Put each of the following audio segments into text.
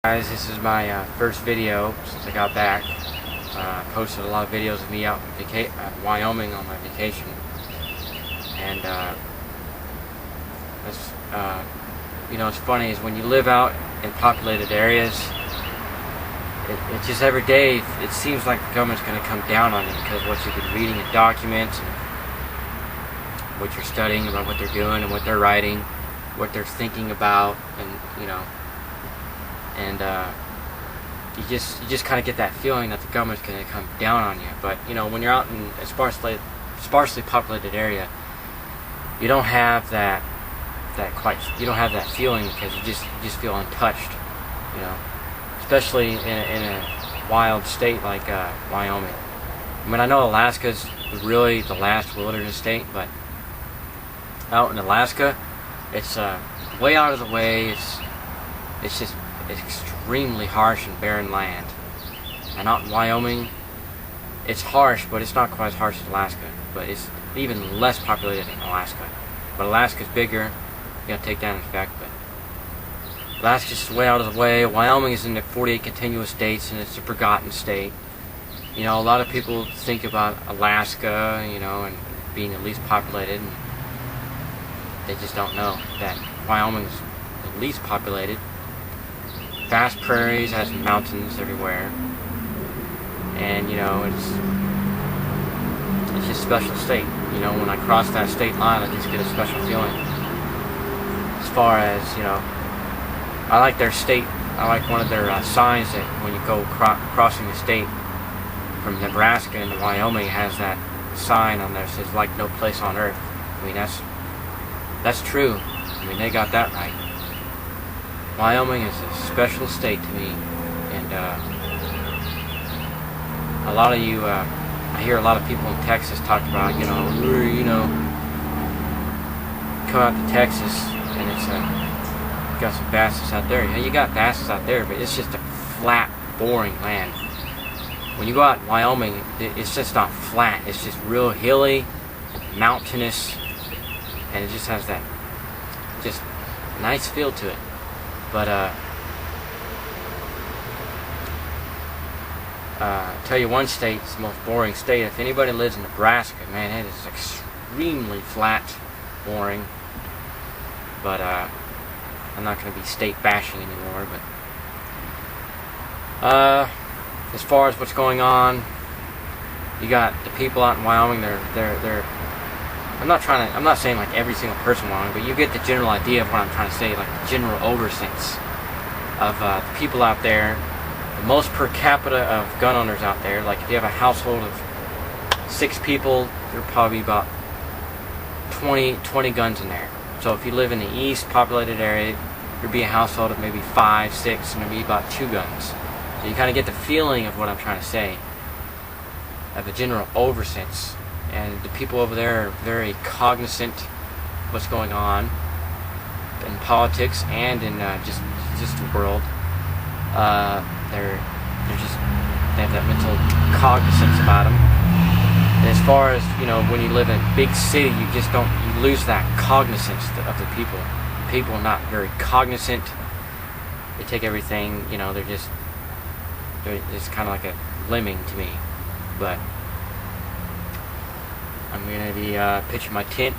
Guys, this is my first video since I got back. Posted a lot of videos of me out in Wyoming on my vacation, and it's funny is when you live out in populated areas, it just every day it seems like the government's going to come down on you because what you've been reading in documents, and what you're studying about what they're doing and what they're writing, what they're thinking about, and you just kind of get that feeling that the government's going to come down on you. But when you're out in a sparsely populated area, you don't have that feeling because you just feel untouched. Especially in a wild state like Wyoming. I mean, I know Alaska's really the last wilderness state, but out in Alaska, it's way out of the way. It's just extremely harsh and barren land. And out in Wyoming, it's harsh, but it's not quite as harsh as Alaska. But it's even less populated than Alaska. But Alaska's bigger. You gotta take that into effect. But Alaska's just way out of the way. Wyoming is in the 48 continuous states, and it's a forgotten state. A lot of people think about Alaska, and being the least populated, and they just don't know that Wyoming's the least populated. Vast prairies, has mountains everywhere, and it's just a special state. When I cross that state line, I just get a special feeling. As far as I like their state. I like one of their signs that when you go crossing the state from Nebraska into Wyoming, it has that sign on there that says "like no place on earth." I mean, that's true. I mean, they got that right. Wyoming is a special state to me, and a lot of you, I hear a lot of people in Texas talk about, come out to Texas, and it's got some basses out there. You got basses out there, but it's just a flat, boring land. When you go out in Wyoming, it's just not flat. It's just real hilly, mountainous, and it just has that just nice feel to it. But tell you one state, it's the most boring state. If anybody lives in Nebraska, man, it is extremely flat, boring. But I'm not going to be state bashing anymore. But as far as what's going on, you got the people out in Wyoming. They're I'm not saying like every single person in Wyoming, but you get the general idea of what I'm trying to say, like the general oversense of the people out there. The most per capita of gun owners out there, like if you have a household of 6 people, there are probably about 20 guns in there. So if you live in the east populated area, there'd be a household of maybe 5, 6, and there'd be about 2 guns. So you kind of get the feeling of what I'm trying to say, of a general oversense. And the people over there are very cognizant of what's going on in politics and in just the world. They have that mental cognizance about them. And as far as when you live in a big city, you lose that cognizance of the people. People are not very cognizant. They take everything. They're just kind of like a lemming to me. But I'm going to be pitching my tent,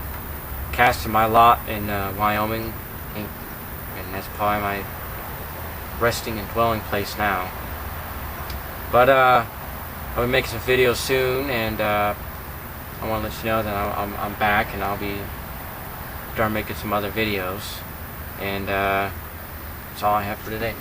casting my lot in Wyoming, and that's probably my resting and dwelling place now. But I'll be making some videos soon, and I want to let you know that I'm back, and I'll be start making some other videos, and that's all I have for today.